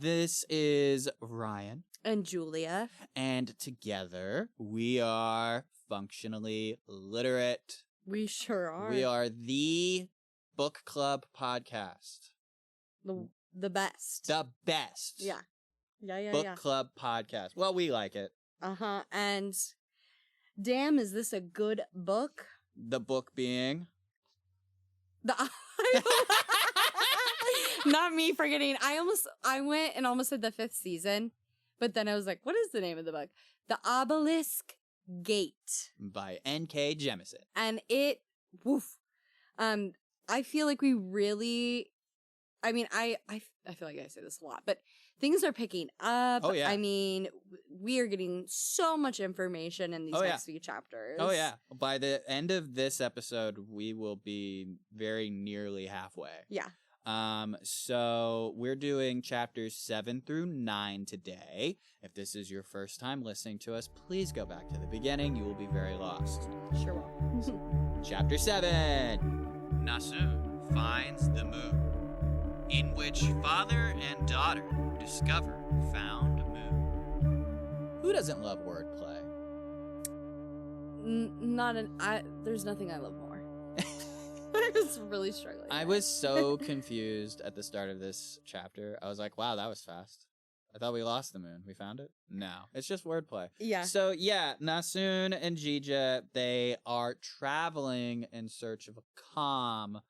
This is Ryan. And Julia. And together, we are functionally literate. We sure are. We are the book club podcast. The best. The best. Yeah. Book club podcast. Well, we like it. Uh-huh. And damn, is this a good book? The book being? Not me forgetting. I went and almost said the 5th season, but then I was like, what is the name of the book? The Obelisk Gate. By N.K. Jemisin. And it, woof. I feel like we really, I mean, I feel like I say this a lot, but things are picking up. Oh, yeah. I mean, we are getting so much information in these next few chapters. Oh, yeah. By the end of this episode, we will be very nearly halfway. Yeah. So we're doing chapters 7 through 9 today. If this is your first time listening to us, please go back to the beginning. You will be very lost. Sure will. Chapter 7. Nassun finds the moon, in which father and daughter discover found moon. Who doesn't love wordplay? There's nothing I love more. I was really struggling. I was so confused at the start of this chapter. I was like, wow, that was fast. I thought we lost the moon. We found it? No. It's just wordplay. Yeah. So, yeah, Nassun and Jija, they are traveling in search of a comm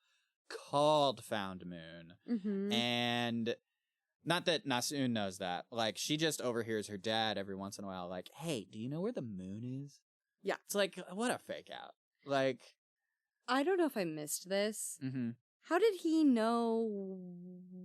called Found Moon. Mm-hmm. And not that Nassun knows that. Like, she just overhears her dad every once in a while, like, hey, do you know where the moon is? Yeah. It's like, what a fake out. Like... I don't know if I missed this. Mm-hmm. How did he know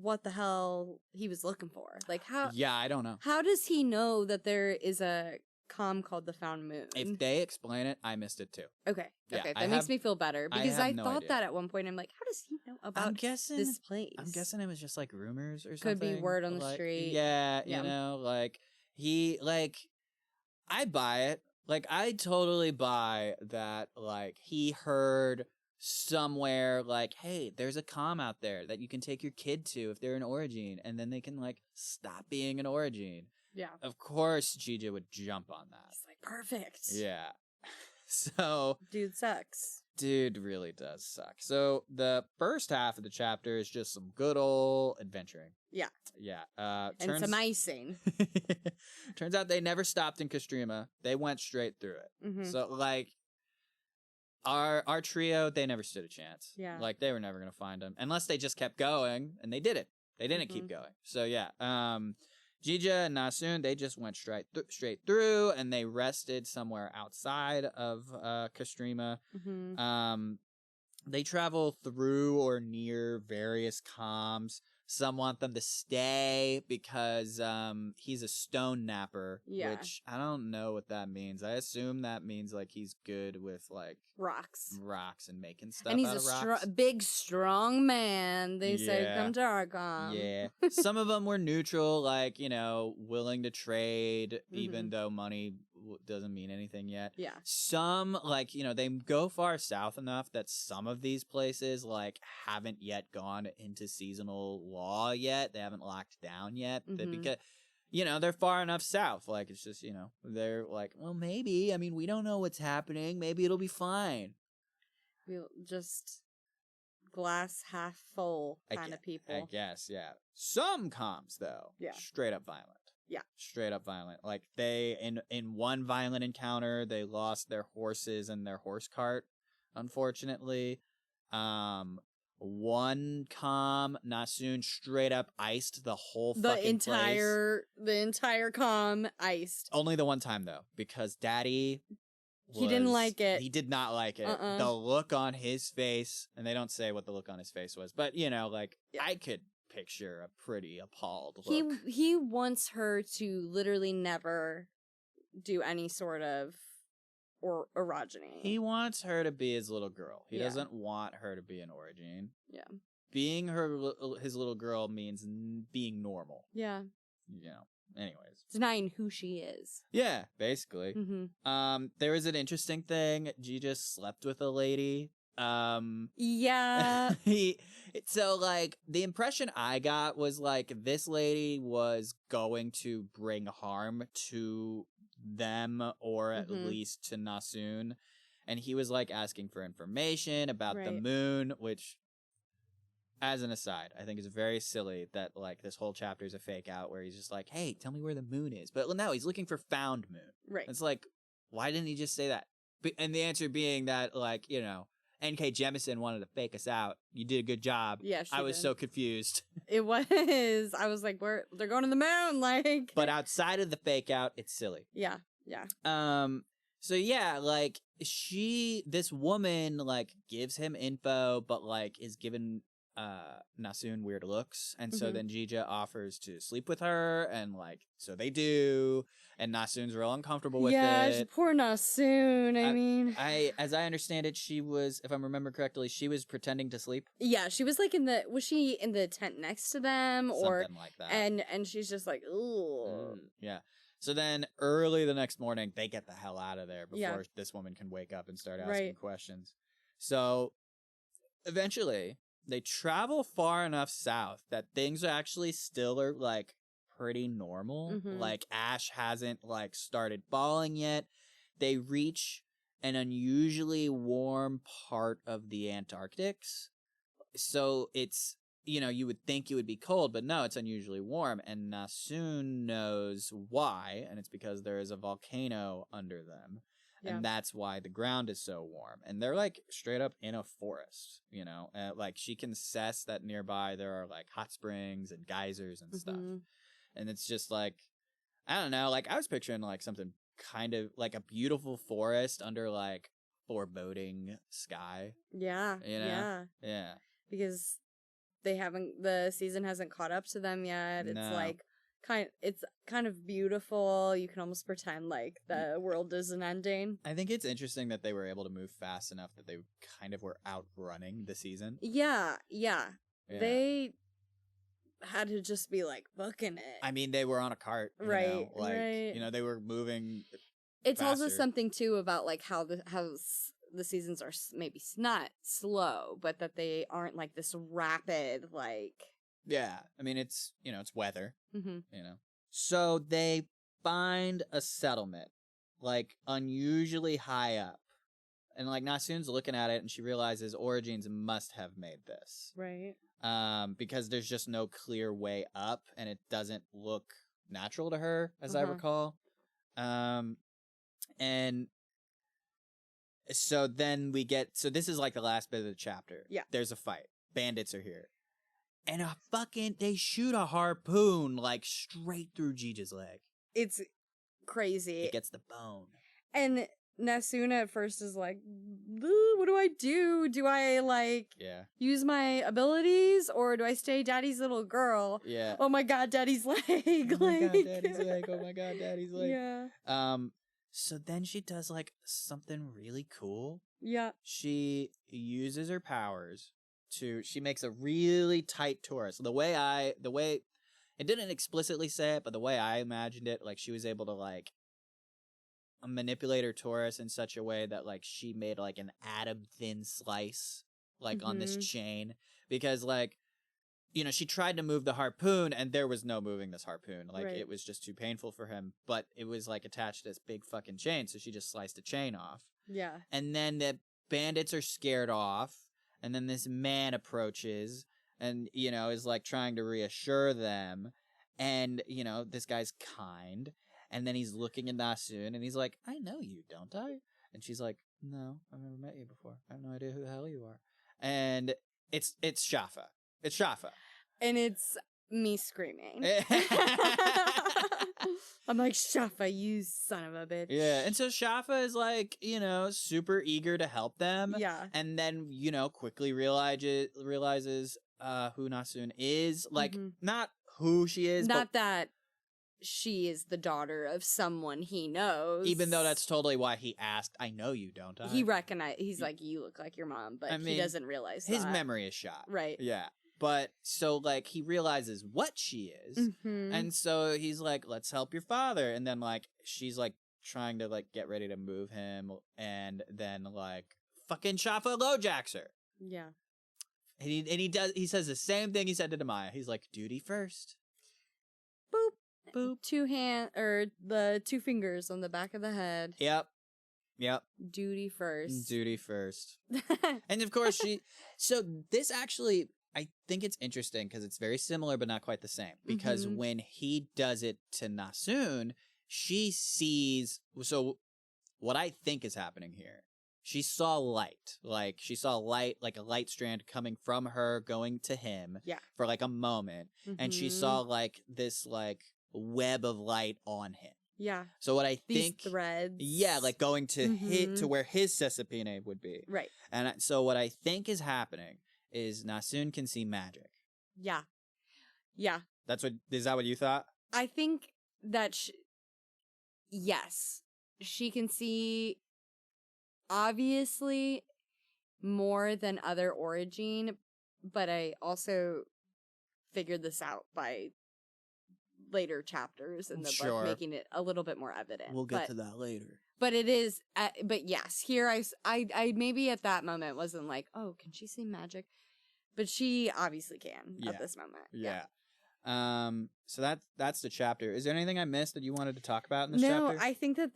what the hell he was looking for? Like how? Yeah, I don't know. How does he know that there is a comm called the Found Moon? If they explain it, I missed it too. Okay, Yeah, okay, that makes me feel better because I no thought idea. that at one point. I'm like, how does he know about this place? I'm guessing it was just like rumors or something. Could be word on the street. Yeah, you know, like I buy it. Like, I totally buy that, like, he heard somewhere, like, hey, there's a comm out there that you can take your kid to if they're an Origine, and then they can, like, stop being an Origine. Yeah. Of course, Jija would jump on that. It's like, perfect. Yeah. So... Dude sucks. Dude really does suck. So, the first half of the chapter is just some good old adventuring. Yeah. Yeah. And some icing. Turns out they never stopped in Castrima. They went straight through it. Mm-hmm. So, like, our trio, they never stood a chance. Yeah. Like, they were never going to find them. Unless they just kept going, and they did it. They didn't keep going. So, yeah. Jija and Nassun, they just went straight through, and they rested somewhere outside of Castrima. Mm-hmm. They travel through or near various comms. Some want them to stay because he's a stone napper, which I don't know what that means. I assume that means like he's good with like rocks and making stuff. And he's out of rocks. big, strong man. They say come to our comm. Yeah. Some of them were neutral, like, you know, willing to trade, even though money doesn't mean anything yet. Yeah. Some, like, you know, they go far south enough that some of these places, like, haven't yet gone into seasonal law yet. They haven't locked down yet. Because, you know, they're far enough south. Like, it's just, you know, they're like, well, maybe. I mean, we don't know what's happening. Maybe it'll be fine. We'll just glass half full kind of people. I guess, yeah. Some comms, though. Yeah. Straight up violent. Yeah. Straight up violent. Like, they, in one violent encounter, they lost their horses and their horse cart, unfortunately. One comm, Nassun straight up iced the whole fucking place. The entire comm iced. Only the one time, though, because Daddy... he didn't like it. He did not like it. The look on his face, and they don't say what the look on his face was, but, you know, like, I could picture a pretty appalled look. He wants her to literally never do any sort of orogeny. He wants her to be his little girl. He doesn't want her to be an Origine. Yeah. Being his little girl means being normal. Yeah. You know. Anyways. Denying who she is. Yeah, basically. There was an interesting thing. Jija slept with a lady Yeah. So like the impression I got was like this lady was going to bring harm to them or at least to Nassun, and he was like asking for information about the moon, which, as an aside, I think is very silly that like this whole chapter is a fake out where he's just like, hey, tell me where the moon is, but no, he's looking for found moon. Right. It's like, why didn't he just say that? And the answer being that, like, you know, N.K. Jemisin wanted to fake us out. You did a good job. Yeah, I was so confused. It was. I was like, they're going to the moon, like. But outside of the fake out, it's silly. Yeah, yeah. So yeah, like, this woman, like, gives him info, but, like, is given Nassun weird looks, and so then Jija offers to sleep with her, and like so they do, and Nassun's real uncomfortable with it. Yeah, poor Nassun. I mean, as I understand it, she was, if I remember correctly, she was pretending to sleep. Yeah, she was like was she in the tent next to them, or something like that? And she's just like, ooh, yeah. So then early the next morning, they get the hell out of there before this woman can wake up and start asking questions. So eventually, they travel far enough south that things actually still are, like, pretty normal. Like, ash hasn't, like, started falling yet. They reach an unusually warm part of the Antarctics. So it's, you know, you would think it would be cold, but no, it's unusually warm. And Nassun knows why, and it's because there is a volcano under them. And that's why the ground is so warm. And they're, like, straight up in a forest, you know? Like, she can sense that nearby there are, like, hot springs and geysers and stuff. And it's just, like, I don't know. Like, I was picturing, like, something kind of, like, a beautiful forest under, like, foreboding sky. Yeah, you know? Yeah. Because the season hasn't caught up to them yet. It's, like, it's kind of beautiful. You can almost pretend like the world isn't ending. I think it's interesting that they were able to move fast enough that they kind of were outrunning the season. Yeah. They had to just be like booking it. I mean, they were on a cart, you know? Like, you know, they were moving. It's faster. Also something too about like how the seasons are maybe not slow, but that they aren't like this rapid, like. Yeah, I mean, it's, you know, it's weather, you know. So they find a settlement, like, unusually high up. And, like, Nassun's looking at it, and she realizes Origins must have made this. Right. Because there's just no clear way up, and it doesn't look natural to her, as I recall. And so then so this is, like, the last bit of the chapter. Yeah. There's a fight. Bandits are here. And they shoot a harpoon, like, straight through Jija's leg. It's crazy. It gets the bone. And Nassun at first is like, what do I do? Do I, like, use my abilities? Or do I stay daddy's little girl? Yeah. Oh my god, daddy's leg. Oh my god, daddy's leg. Oh my god, daddy's leg. Yeah. So then she does, like, something really cool. Yeah. She uses her powers she makes a really tight torus. The way it didn't explicitly say it, but the way I imagined it, like, she was able to, like, manipulate her torus in such a way that, like, she made, like, an atom thin slice, like, on this chain, because, like, you know, she tried to move the harpoon and there was no moving this harpoon. Like, it was just too painful for him, but it was, like, attached to this big fucking chain. So she just sliced the chain off. Yeah. And then the bandits are scared off. And then this man approaches and, you know, is, like, trying to reassure them. And, you know, this guy's kind. And then he's looking at Nassun and he's like, I know you, don't I? And she's like, no, I've never met you before. I have no idea who the hell you are. And it's Schaffa. It's Schaffa. And it's me screaming. I'm like, Schaffa, you son of a bitch. Yeah, and so Schaffa is, like, you know, super eager to help them. Yeah. And then, you know, quickly realizes who Nassun is. Like, not who she is. Not that she is the daughter of someone he knows. Even though that's totally why he asked, I know you, don't I? He's like, you look like your mom, but he doesn't realize his memory is shot. Right. Yeah. But, so, like, he realizes what she is, and so he's like, let's help your father, and then, like, she's, like, trying to, like, get ready to move him, and then, like, fucking Schaffa lowjacks her. Yeah. And he says the same thing he said to Demaya. He's like, duty first. Boop. Boop. The 2 fingers on the back of the head. Yep. Duty first. Duty first. And of course so this actually, I think it's interesting because it's very similar but not quite the same. Because when he does it to Nassun, she sees, so what I think is happening here, she saw light. Like, she saw light, like a light strand coming from her going to him for like a moment. And she saw like this like web of light on him. Yeah. So what I think... These threads. Yeah, like going to to where his Cesapine would be. Right. And so what I think is happening is Nassun can see magic. Yeah. Yeah. Is that what you thought? I think that yes. She can see obviously more than other Origin, but I also figured this out by later chapters in the book, making it a little bit more evident. We'll get to that later. But it is, but yes, here I maybe at that moment wasn't like, oh, can she see magic? But she obviously can at this moment. Yeah. So that's the chapter. Is there anything I missed that you wanted to talk about in this chapter? No, I think that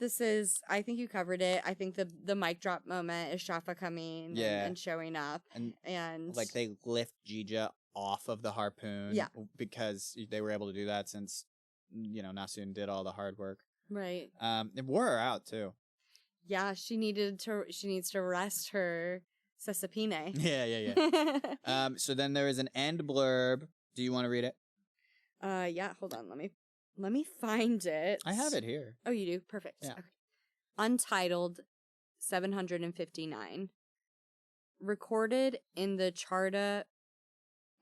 I think you covered it. I think the mic drop moment is Schaffa coming and showing up. And like they lift Jija off of the harpoon because they were able to do that since, Nassun did all the hard work. Right. It wore her out too. Yeah, she needs to rest her Cesapine. Yeah. So then there is an end blurb. Do you want to read it? Yeah, hold on. Let me find it. I have it here. Oh, you do? Perfect. Yeah. Okay. Untitled 759. Recorded in the Charta.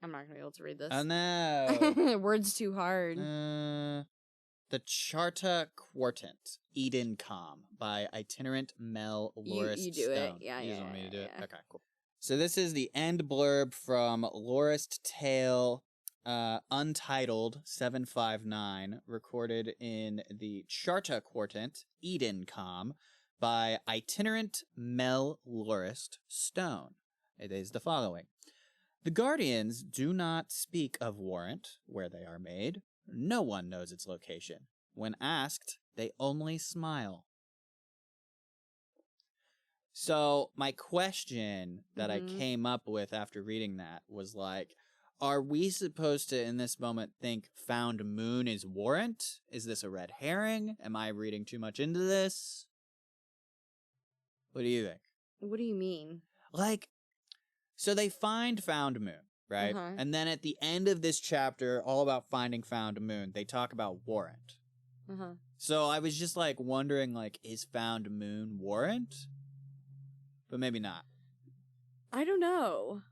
I'm not going to be able to read this. Oh, no. Words too hard. The Charta Quartant, Eden Comm, by itinerant Mel Loris You do Stone. it. Yeah, You just want me to do it? Yeah. Okay, cool. So this is the end blurb from Lorist Tale Untitled 759, recorded in the Charta Quartant, Eden Comm, by itinerant Mel Lorist Stone. It is the following. The Guardians do not speak of Warrant, where they are made. No one knows its location. When asked, they only smile. So my question that I came up with after reading that was like, are we supposed to, in this moment, think Found Moon is Warrant? Is this a red herring? Am I reading too much into this? What do you think? What do you mean? Like, so they find Found Moon, right? And then at the end of this chapter, all about finding Found Moon, they talk about Warrant. So I was just like wondering, like, is Found Moon Warrant? But maybe not. I don't know.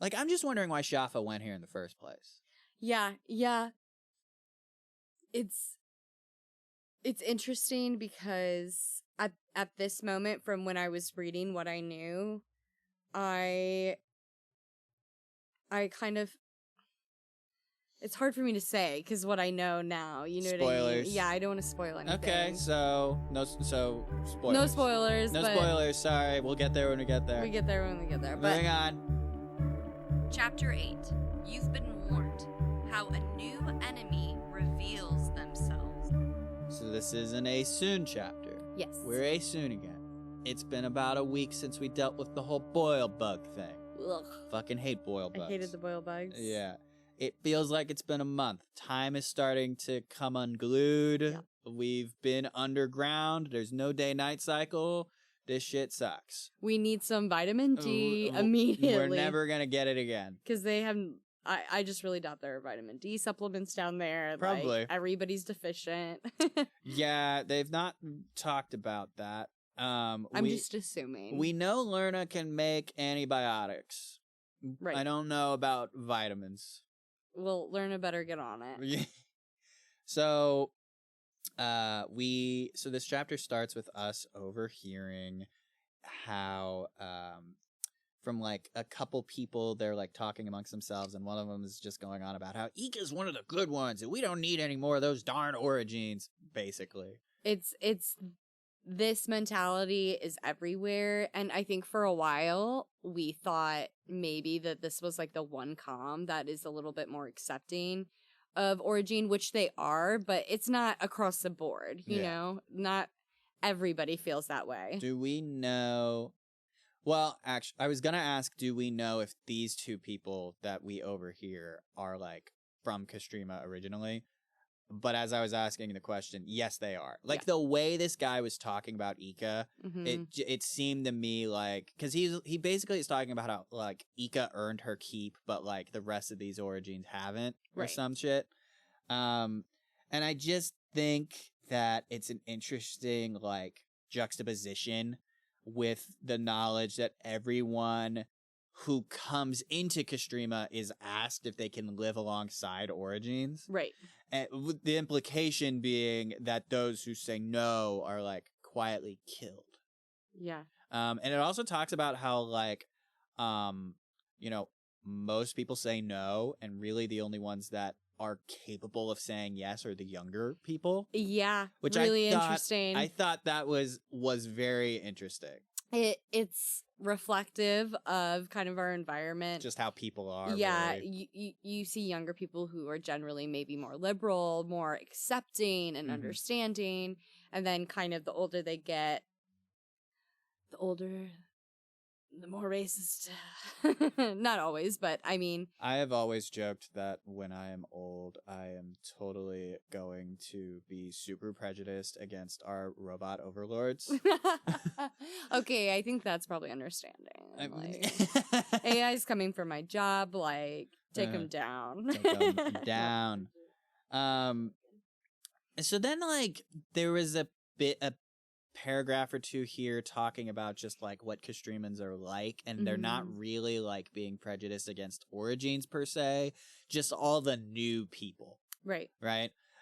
Like, I'm just wondering why Schaffa went here in the first place. Yeah. It's interesting because at this moment, from when I was reading what I knew, I kind of, it's hard for me to say because what I know now, you know what I mean? Yeah, I don't want to spoil anything. Okay, so spoilers. No spoilers. No spoilers. Sorry, we'll get there when we get there. We get there when we get there. Moving on. Chapter 8. You've been warned. How a new enemy reveals themselves. So this is an Asun chapter. Yes. We're Asun again. It's been about a week since we dealt with the whole boil bug thing. Ugh. Fucking hate boil bugs. I hated the boil bugs. Yeah. It feels like it's been a month. Time is starting to come unglued. Yeah. We've been underground. There's no day-night cycle. This shit sucks. We need some vitamin D immediately. We're never going to get it again. Because they haven't... I just really doubt there are vitamin D supplements down there. Probably. Like, everybody's deficient. Yeah, they've not talked about that. I'm just assuming. We know Lerna can make antibiotics. Right. I don't know about vitamins. Well, Lerna better get on it. So, so this chapter starts with us overhearing how, from like a couple people, they're like talking amongst themselves, and one of them is just going on about how Ika's one of the good ones, and we don't need any more of those darn Origins, basically. It's this mentality is everywhere. And I think for a while we thought maybe that this was like the one comm that is a little bit more accepting of origin, which they are, but it's not across the board, you know? Not everybody feels that way. Do we know? Well, actually, I was going to ask, do we know if these two people that we overhear are like from Castrima originally? But as I was asking the question, yes, they are. Like the way this guy was talking about Ika, it seemed to me like, because he basically is talking about how like Ika earned her keep, but like the rest of these origins haven't, or some shit. And I just think that it's an interesting like juxtaposition with the knowledge that everyone who comes into Castrima is asked if they can live alongside origins. Right. And with the implication being that those who say no are like quietly killed. Yeah. And it also talks about how like, you know, most people say no, and really the only ones that are capable of saying yes are the younger people. Yeah. Which really I thought, interesting. I thought that was very interesting. It's reflective of kind of our environment. Just how people are. Yeah, really. you see younger people who are generally maybe more liberal, more accepting and understanding, and then kind of the older they get, the more racist. Not always, but I mean... I have always joked that when I am old, I am totally going to be super prejudiced against our robot overlords. Okay, I think that's probably understanding. Like, AI's coming for my job, like, take them down. Take them down. So then, like, there was a paragraph or two here talking about just like what Castrimans are like, and they're not really like being prejudiced against origins per se, just all the new people. Right.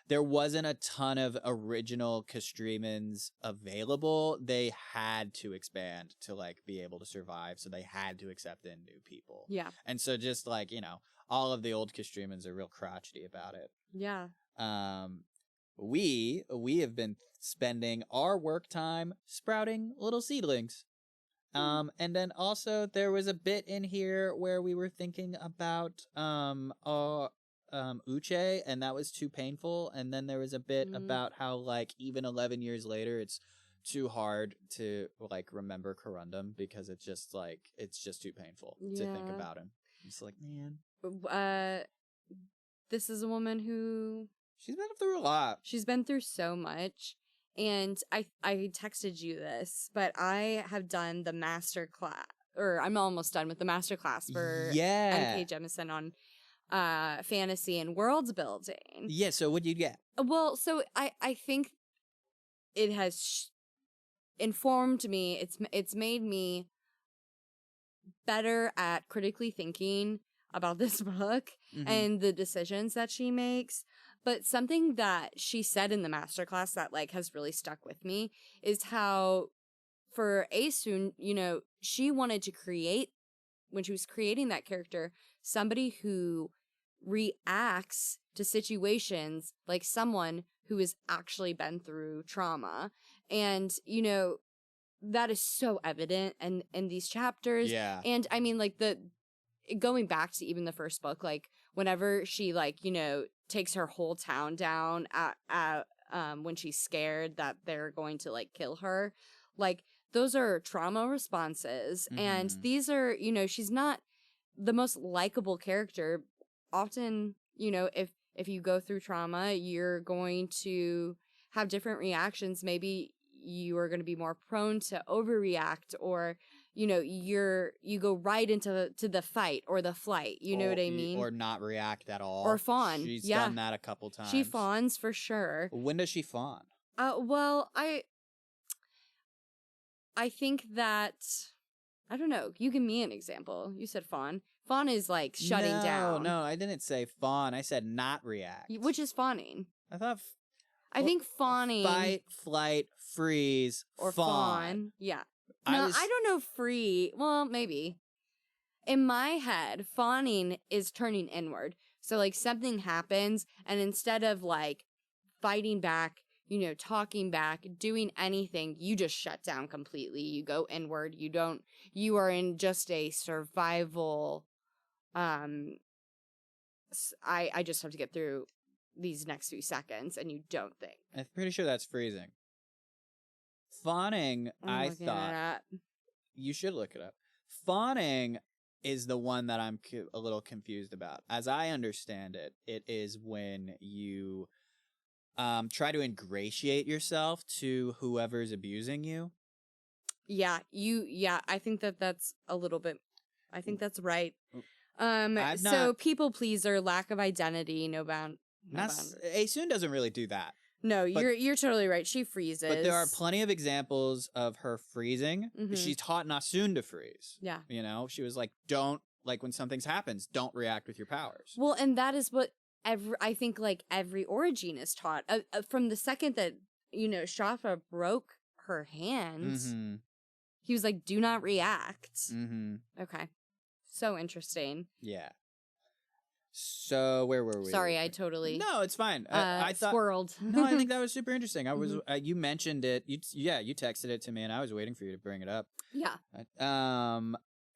There wasn't a ton of original Castrimans available. They had to expand to like be able to survive, so they had to accept in new people. Yeah. And so just like, you know, all of the old Castrimans are real crotchety about it. Yeah. We have been spending our work time sprouting little seedlings. And then also there was a bit in here where we were thinking about Uche, and that was too painful. And then there was a bit about how like even 11 years later it's too hard to like remember Corundum because it's just too painful to think about him. It's like, man. This is a woman who... She's been through a lot. She's been through so much. And I texted you this, but I have done the master class, or I'm almost done with the master class for MK Jemison on fantasy and world building. Yeah, so what did you get? Well, so I think it has informed me. It's made me better at critically thinking about this book and the decisions that she makes. But something that she said in the masterclass that like has really stuck with me is how for Asun, you know, she wanted to create, when she was creating that character, somebody who reacts to situations like someone who has actually been through trauma. And, you know, that is so evident in these chapters. Yeah. And I mean, like going back to even the first book, like whenever she like, you know, takes her whole town down at when she's scared that they're going to like kill her, like those are trauma responses. And these are, you know, she's not the most likable character. Often, you know, if you go through trauma, you're going to have different reactions. Maybe you are going to be more prone to overreact, or you know, you go right into the fight or the flight. You know what I mean? Or not react at all. Or fawn. She's done that a couple times. She fawns for sure. When does she fawn? Well, I think that, I don't know. You give me an example. You said fawn. Fawn is like shutting down. No, I didn't say fawn. I said not react. Which is fawning. I think fawning. Fight, flight, freeze, or fawn. Yeah. No, I don't know free. Well, maybe. In my head, fawning is turning inward. So, like, something happens, and instead of, like, fighting back, talking back, doing anything, you just shut down completely. You go inward. You are in just a survival. I just have to get through these next few seconds, and you don't think. I'm pretty sure that's freezing. Fawning, I thought. You should look it up. Fawning is the one that I'm a little confused about. As I understand it, it is when you try to ingratiate yourself to whoever's abusing you. Yeah, I think that's a little bit, I think that's right. So people pleaser, lack of identity, no bound. Asun doesn't really do that. No, you're totally right. She freezes. But there are plenty of examples of her freezing. Mm-hmm. She taught Nassun to freeze. Yeah. She was like, don't, like when something happens, don't react with your powers. Well, and that is what I think like every origin is taught. From the second that, Schaffa broke her hands, mm-hmm. he was like, do not react. Mm-hmm. Okay. So interesting. Yeah. So where were we? Sorry, I totally. No, it's fine. I thought squirreled. No, I think that was super interesting. I was. Mm-hmm. You mentioned it. You texted it to me, and I was waiting for you to bring it up. Yeah.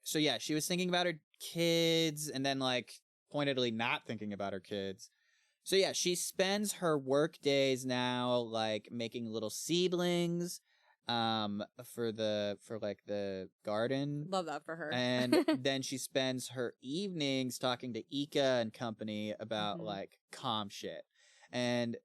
So yeah, she was thinking about her kids, and then like pointedly not thinking about her kids. So yeah, she spends her work days now like making little seedlings. For the garden. Love that for her. And then she spends her evenings talking to Ika and company about like comm shit. And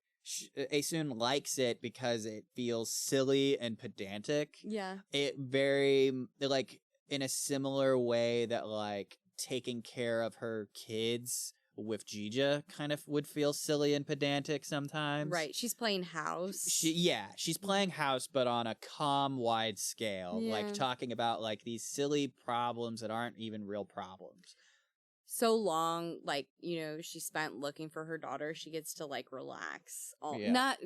Asun likes it because it feels silly and pedantic. Yeah. It very like in a similar way that like taking care of her kids with Jija kind of would feel silly and pedantic sometimes. Right. She's playing house. She's playing house, but on a comm-wide scale. Yeah. Like talking about like these silly problems that aren't even real problems. So long, like, she spent looking for her daughter, she gets to like relax. Not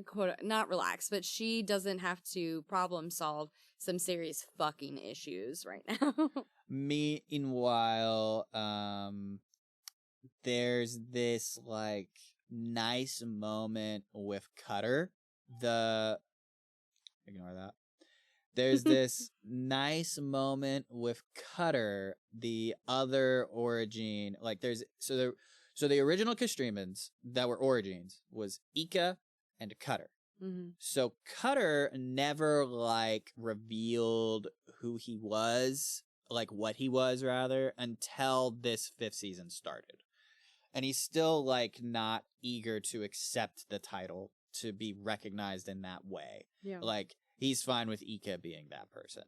relax, but she doesn't have to problem solve some serious fucking issues right now. Meanwhile, there's this like nice moment with Cutter. Ignore that. There's this nice moment with Cutter, the other origin. Like so the original Castrimans that were origins was Ika and Cutter. Mm-hmm. So Cutter never like revealed who he was, like what he was rather, until this 5th season started. And he's still, like, not eager to accept the title to be recognized in that way. Yeah. Like, he's fine with Ika being that person.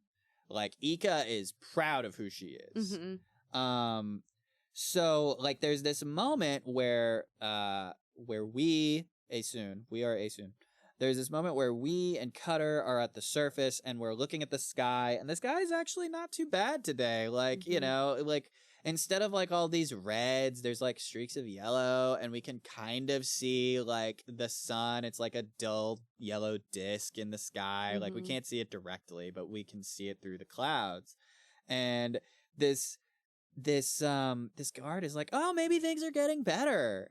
Like, Ika is proud of who she is. Mm-hmm. So, like, there's this moment where we are Asun. There's this moment where we and Cutter are at the surface, and we're looking at the sky, and the sky is actually not too bad today. Like, like... Instead of, like, all these reds, there's, like, streaks of yellow, and we can kind of see, like, the sun. It's, like, a dull yellow disc in the sky. Like, we can't see it directly, but we can see it through the clouds. And this guard is like, oh, maybe things are getting better.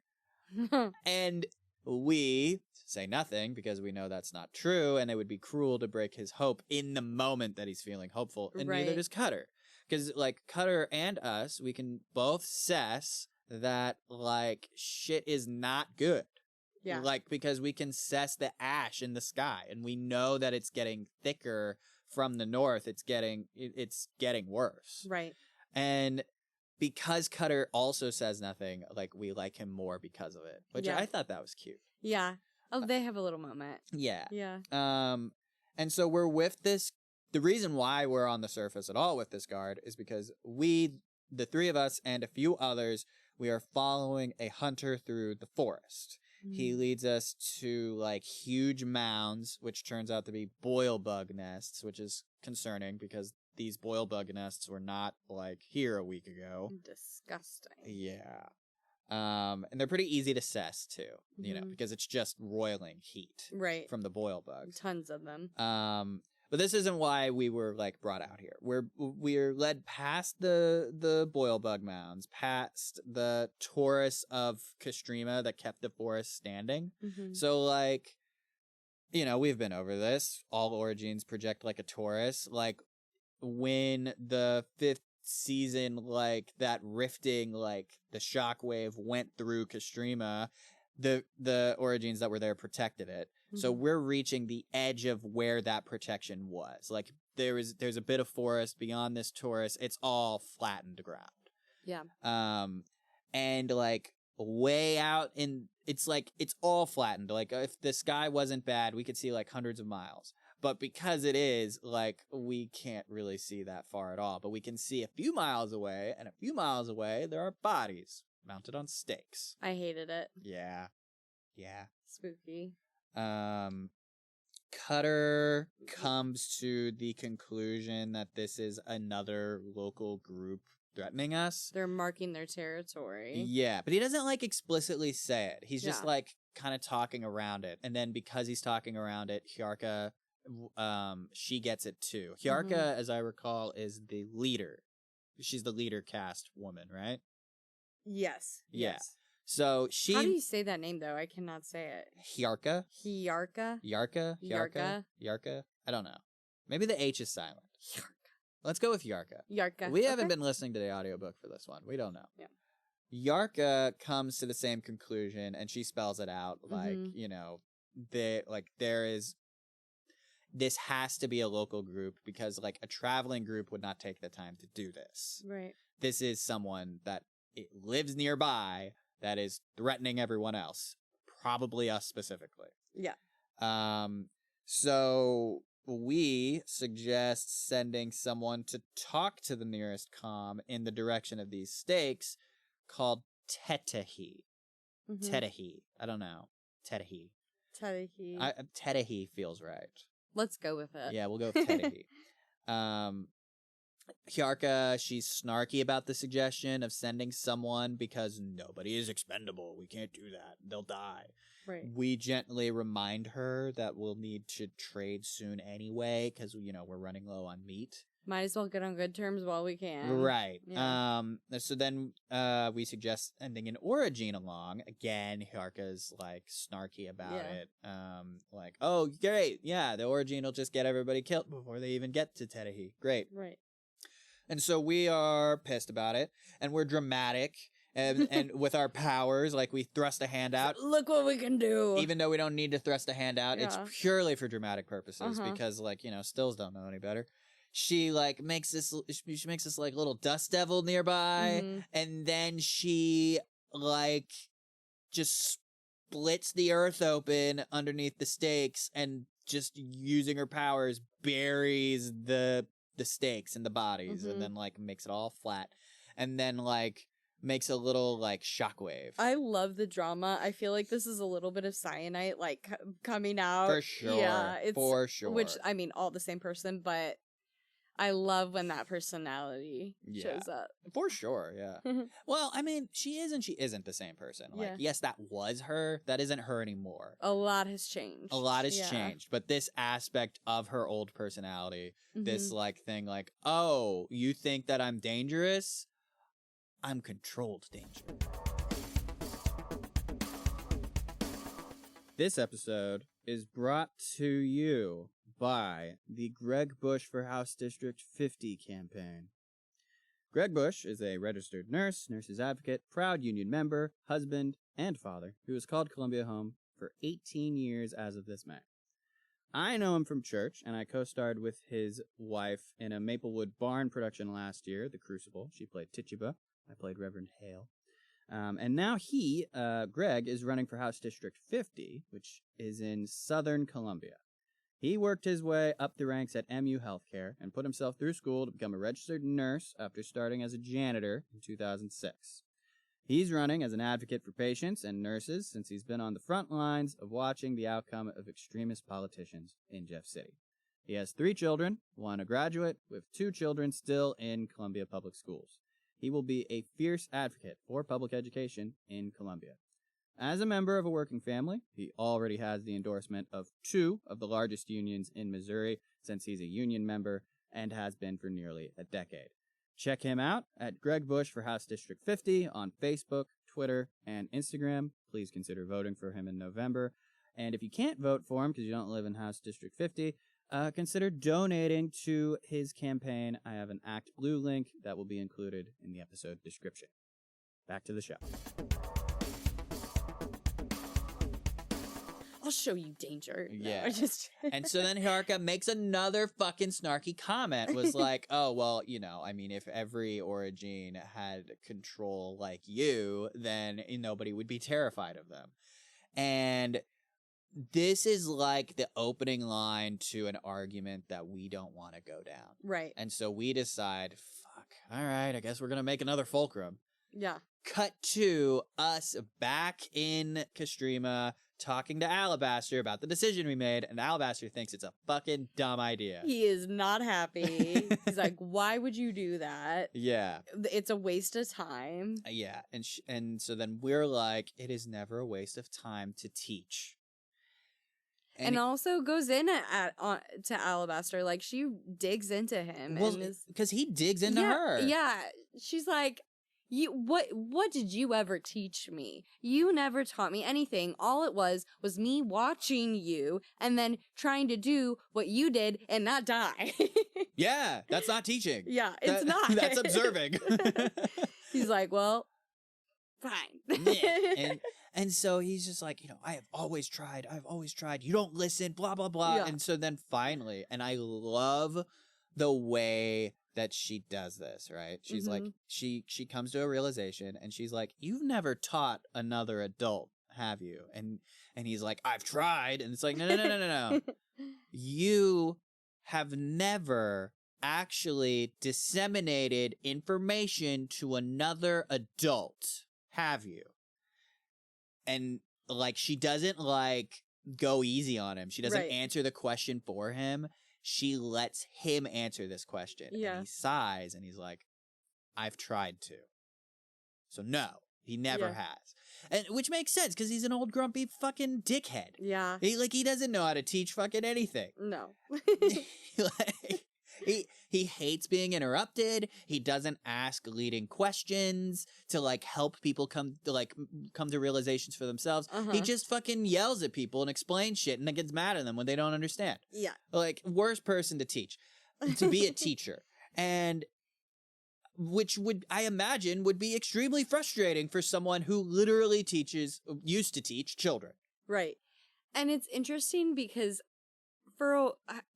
And we say nothing because we know that's not true, and it would be cruel to break his hope in the moment that he's feeling hopeful. And neither does Cutter. Because, like, Cutter and us, we can both sense that, like, shit is not good. Yeah. Like, because we can sense the ash in the sky, and we know that it's getting thicker from the north. It's getting worse. Right. And because Cutter also says nothing, like, we like him more because of it. Which I thought that was cute. Yeah. Oh, they have a little moment. Yeah. Yeah. And so we're with this. The reason why we're on the surface at all with this guard is because we, the 3 of us and a few others, we are following a hunter through the forest. Mm-hmm. He leads us to, like, huge mounds, which turns out to be boil bug nests, which is concerning because these boil bug nests were not, like, here a week ago. Disgusting. Yeah. And they're pretty easy to assess, too, because it's just roiling heat from the boil bugs. Tons of them. But this isn't why we were, like, brought out here. We're led past the boil bug mounds, past the Taurus of Castrima that kept the forest standing. Mm-hmm. So, like, we've been over this. All origins project like a torus. Like, when the 5th season, like, that rifting, like, the shockwave went through Castrima, the origins that were there protected it. So we're reaching the edge of where that protection was. Like, there's a bit of forest beyond this torus. It's all flattened ground. Yeah. And like way out in, it's all flattened. Like, if the sky wasn't bad, we could see like hundreds of miles. But because it is, like, we can't really see that far at all. But we can see a few miles away, and a few miles away, there are bodies mounted on stakes. I hated it. Yeah. Spooky. Cutter comes to the conclusion that this is another local group threatening us. They're marking their territory. Yeah, but he doesn't like explicitly say it. He's just Yeah. like kind of talking around it. And then because he's talking around it, Hjarka, she gets it too. Hjarka, as I recall, is the leader. She's the leader caste woman, right? Yes. Yeah. Yes. So she... How do you say that name, though? I cannot say it. Hjarka? Hjarka? Hjarka? I don't know. Maybe the H is silent. Hjarka. Let's go with Hjarka. Hjarka. We haven't been listening to the audiobook for this one. We don't know. Yeah. Hjarka comes to the same conclusion, and she spells it out. Like, there is... This has to be a local group because, like, a traveling group would not take the time to do this. Right. This is someone that lives nearby that is threatening everyone else, probably us specifically. Yeah. So we suggest sending someone to talk to the nearest comm in the direction of these stakes, called Tetahi. Tetahi. I don't know. Tetahi. Tetahi feels right. Let's go with it. Yeah, we'll go with Tetahi. Hjarka, she's snarky about the suggestion of sending someone because nobody is expendable. We can't do that. They'll die. Right. We gently remind her that we'll need to trade soon anyway because, we're running low on meat. Might as well get on good terms while we can. Right. Yeah. So then we suggest sending an origin along. Again, Hjarka's like snarky about it. Like, oh, great. Yeah, the origin will just get everybody killed before they even get to Tetahi. Great. Right. And so we are pissed about it, and we're dramatic, and with our powers, like we thrust a hand out. Look what we can do. Even though we don't need to thrust a hand out, it's purely for dramatic purposes because, like, stills don't know any better. She like makes this like little dust devil nearby, and then she like just splits the earth open underneath the stakes, and just using her powers buries the stakes and the bodies, and then like makes it all flat, and then like makes a little like shockwave. I love the drama. I feel like this is a little bit of cyanite like coming out. For sure. Yeah, it's for sure. Which, I mean, all the same person, but I love when that personality shows up. For sure, yeah. Well, I mean, she is and she isn't the same person. Like, yes, that was her. That isn't her anymore. A lot has changed. A lot has changed. But this aspect of her old personality, this, like, thing, like, oh, you think that I'm dangerous? I'm controlled danger. This episode is brought to you by the Greg Bush for House District 50 campaign. Greg Bush is a registered nurse, nurse's advocate, proud union member, husband, and father who has called Columbia home for 18 years as of this May. I know him from church, and I co-starred with his wife in a Maplewood Barn production last year, The Crucible. She played Tituba. I played Reverend Hale. And now Greg, is running for House District 50, which is in Southern Columbia. He worked his way up the ranks at MU Healthcare and put himself through school to become a registered nurse after starting as a janitor in 2006. He's running as an advocate for patients and nurses since he's been on the front lines of watching the outcome of extremist politicians in Jeff City. He has 3 children, 1 a graduate, with 2 children still in Columbia Public Schools. He will be a fierce advocate for public education in Columbia. As a member of a working family, he already has the endorsement of 2 of the largest unions in Missouri since he's a union member and has been for nearly a decade. Check him out at Greg Bush for House District 50 on Facebook, Twitter, and Instagram. Please consider voting for him in November. And if you can't vote for him because you don't live in House District 50, consider donating to his campaign. I have an Act Blue link that will be included in the episode description. Back to the show. I'll show you danger. Yeah. No, just... And so then Harka makes another fucking snarky comment, was like, oh, well, you know, I mean, if every Origin had control like you, then nobody would be terrified of them. And this is like the opening line to an argument that we don't want to go down. Right. And so we decide, fuck, all right, I guess we're going to make another fulcrum. Yeah. Cut to us back in Castrima talking to Alabaster about the decision we made, and Alabaster thinks it's a fucking dumb idea. He is not happy. He's like, why would you do that? Yeah. It's a waste of time. Yeah. And so then we're like, it is never a waste of time to teach. And also goes in to Alabaster, like she digs into him. Well, because he digs into her. Yeah. She's like, what did you ever teach me? You never taught me anything. All it was me watching you and then trying to do what you did and not die. Yeah, that's not teaching. Yeah, it's not. That's observing. He's like, well, fine. Yeah. And so he's just like, you know, I've always tried. You don't listen, blah, blah, blah. Yeah. And so then finally, and I love the way that she does this, right? She's like, she comes to a realization and she's like, you've never taught another adult, have you? And he's like, I've tried. And it's like, no. You have never actually disseminated information to another adult, have you? And like, she doesn't like go easy on him. She doesn't answer the question for him. She lets him answer this question. Yeah. And he sighs and he's like, I've tried to. So no, he never has. And which makes sense because he's an old grumpy fucking dickhead. Yeah. He doesn't know how to teach fucking anything. No. He hates being interrupted. He doesn't ask leading questions to like help people come to realizations for themselves. He just fucking yells at people and explains shit and then gets mad at them when they don't understand. Yeah. Like, worst person to be a teacher. And which I imagine would be extremely frustrating for someone who literally used to teach children. Right. And it's interesting because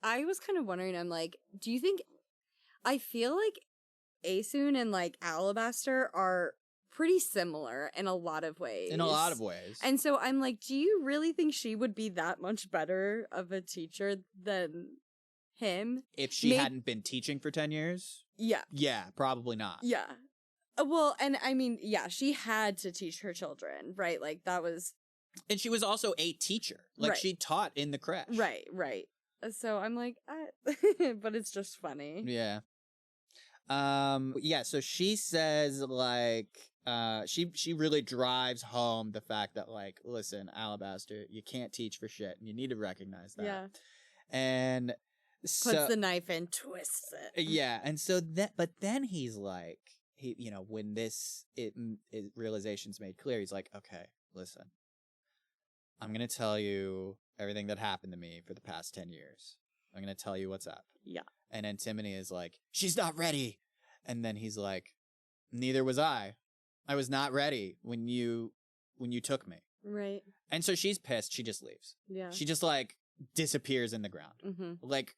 I was kind of wondering, I'm like, do you think, I feel like Asun and like Alabaster are pretty similar in a lot of ways. And so I'm like, do you really think she would be that much better of a teacher than him? If she hadn't been teaching for 10 years? Yeah. Yeah, probably not. Yeah. Well, and I mean, yeah, she had to teach her children, right? Like that was... And she was also a teacher. Like she taught in the creche. Right. So I'm like, but it's just funny. Yeah. Yeah, so she says like, she really drives home the fact that like, listen, Alabaster, you can't teach for shit and you need to recognize that. Yeah. And puts the knife in, twists it. Yeah. And so but then he's like, when realization's made clear, he's like, okay, listen, I'm going to tell you everything that happened to me for the past 10 years. I'm going to tell you what's up. Yeah. And Antimony is like, she's not ready. And then he's like, neither was I. I was not ready when you took me. Right. And so she's pissed. She just leaves. Yeah. She just like disappears in the ground. Mm-hmm. Like,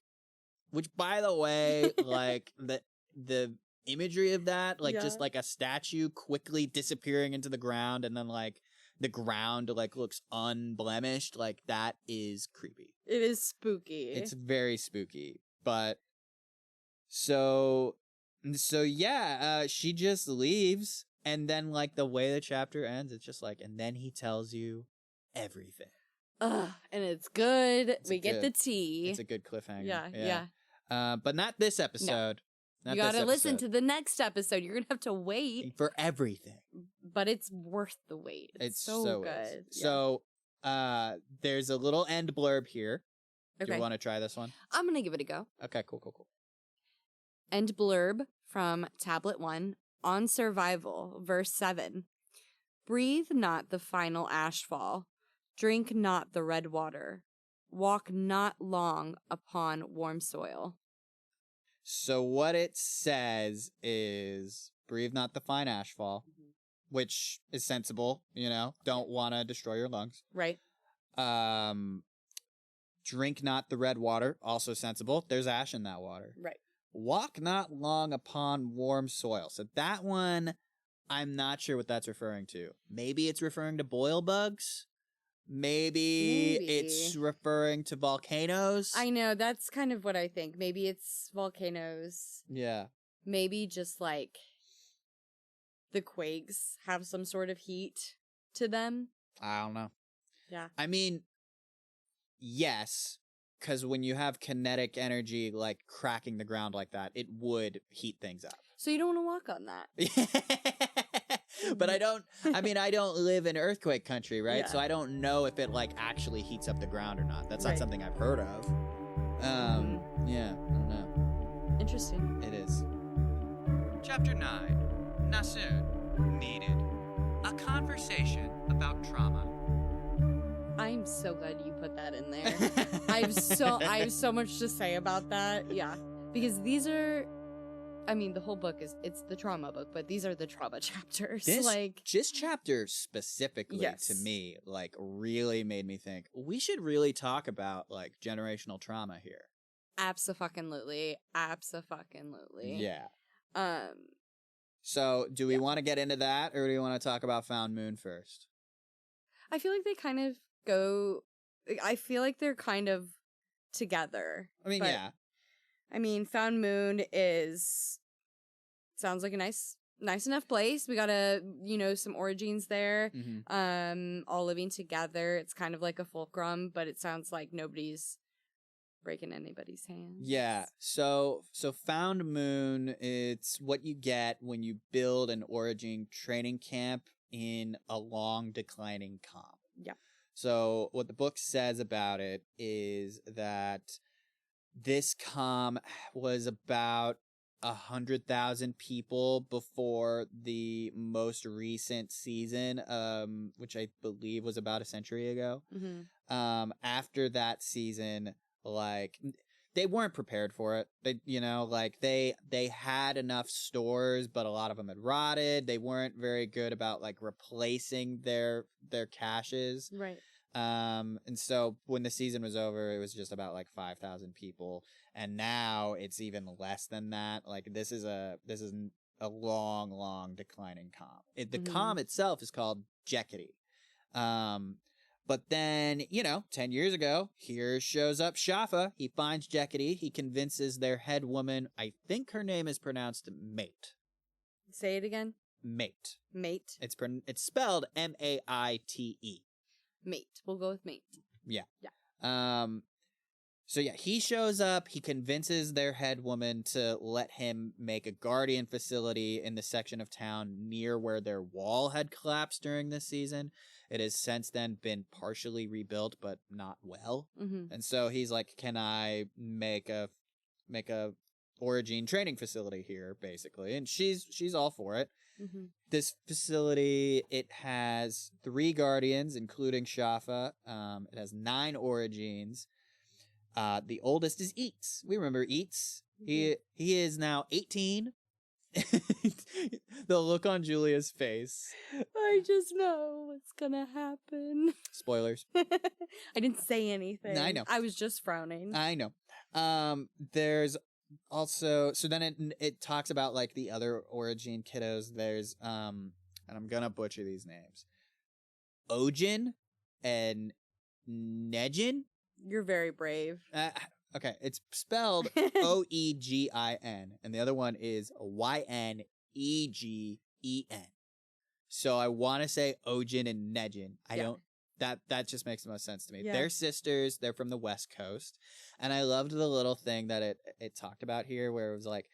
which by the way, like the imagery of that, like just like a statue quickly disappearing into the ground and then like the ground like looks unblemished, like that is creepy. It is spooky. It's very spooky. But so yeah, she just leaves, and then like the way the chapter ends, it's just like, and then he tells you everything. And it's good. We get the tea. It's a good cliffhanger. Yeah. But not this episode. You gotta listen to the next episode. You're gonna have to wait for everything. But it's worth the wait. It's so good. Yeah. So there's a little end blurb here. Okay. Do you want to try this one? I'm gonna give it a go. Okay, cool. End blurb from Tablet 1 on Survival, verse 7. Breathe not the final ashfall. Drink not the red water. Walk not long upon warm soil. So what it says is, breathe not the fine ashfall, which is sensible, don't want to destroy your lungs. Right. Drink not the red water, also sensible. There's ash in that water. Right. Walk not long upon warm soil. So that one, I'm not sure what that's referring to. Maybe it's referring to boil bugs. Maybe it's referring to volcanoes. I know, that's kind of what I think. Maybe it's volcanoes. Yeah. Maybe just like the quakes have some sort of heat to them. I don't know. Yeah. I mean, yes, because when you have kinetic energy like cracking the ground like that, it would heat things up. So you don't want to walk on that. But I don't live in earthquake country, right? Yeah. So I don't know if it like actually heats up the ground or not. That's Right. not something I've heard of. Yeah, I don't know. Interesting. It is. Chapter 9. Nassun. Needed. A conversation about trauma. I'm so glad you put that in there. I have so much to say about that. Yeah. Because these are, I mean, the whole book it's the trauma book, but these are the trauma chapters. This chapter specifically Yes. to me, like, really made me think we should really talk about like generational trauma here. Abso-fucking-lutely. Abso-fucking-lutely. Yeah. So, do we want to get into that, or do we want to talk about Found Moon first? I feel like they kind of go, I feel like they're kind of together. I mean, but, yeah. I mean, Found Moon sounds like a nice enough place. We got some origins there. Mm-hmm. All living together. It's kind of like a fulcrum, but it sounds like nobody's breaking anybody's hands. Yeah. So Found Moon, it's what you get when you build an origin training camp in a long declining comm. Yeah. So what the book says about it is that this comm was about 100,000 people before the most recent season, which I believe was about a century ago. Mm-hmm. After that season, like, they weren't prepared for it. They had enough stores, but a lot of them had rotted. They weren't very good about like replacing their caches. Right. And so when the season was over, it was just about like 5,000 people, and now it's even less than that. Like, this is a long declining comm. The comm itself is called Jeopardy. But then, 10 years ago, here shows up Schaffa. He finds Jeopardy. He convinces their head woman, I think her name is pronounced Mate. Say it again. Mate. Mate. It's spelled M-A-I-T-E. Mate. We'll go with mate. Yeah. Yeah. So yeah, he shows up. He convinces their head woman to let him make a guardian facility in the section of town near where their wall had collapsed during this season. It has since then been partially rebuilt, but not well. Mm-hmm. And so he's like, "Can I make a origin training facility here?" Basically, and she's all for it. Mm-hmm. This facility, it has 3 guardians, including Schaffa. It has 9 origins. The oldest is Eats. We remember Eats. Mm-hmm. He is now 18. The look on Julia's face. I just know what's gonna happen. Spoilers. I didn't say anything. I know. I was just frowning. I know. There's also, so then it talks about like the other origin kiddos. There's and I'm gonna butcher these names. Ojin and Nejin. You're very brave. Okay, it's spelled O-E-G-I-N, and the other one is Y-N-E-G-E-N. So I want to say Ojin and Nejin. That just makes the most sense to me. Yeah. They're sisters. They're from the West Coast. And I loved the little thing that it talked about here, where it was like,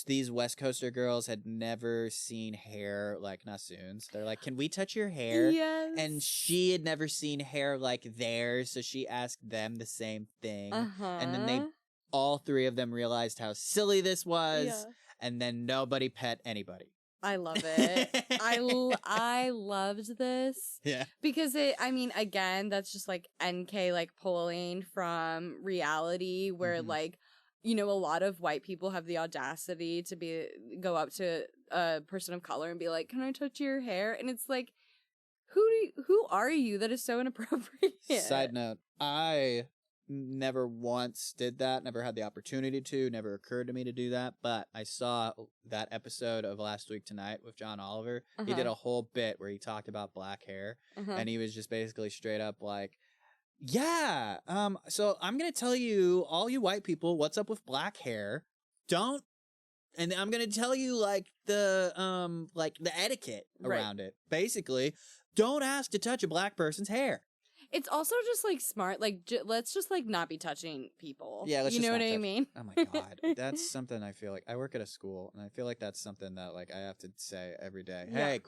these West Coaster girls had never seen hair like Nassun's. They're like, "Can we touch your hair?" Yes. And she had never seen hair like theirs, so she asked them the same thing. And then all 3 of them realized how silly this was, Yeah. and then nobody pet anybody. I love it. I loved this. Yeah. Because again, that's just like NK like pulling from reality where like, a lot of white people have the audacity to go up to a person of color and be like, "Can I touch your hair?" And it's like, who are you? That is so inappropriate. Side note, I never once did that, never had the opportunity to, never occurred to me to do that, but I saw that episode of Last Week Tonight with John Oliver. He did a whole bit where he talked about black hair, and he was just basically straight up like, yeah, so I'm gonna tell you, all you white people, what's up with black hair. And I'm gonna tell you like the etiquette around it. Basically, don't ask to touch a black person's hair. It's also just like smart, like let's just like not be touching people. Yeah, let's you just know not what I touch- mean? Oh my god, that's something I feel like I work at a school, and I feel like that's something that like I have to say every day. Yeah. Hey,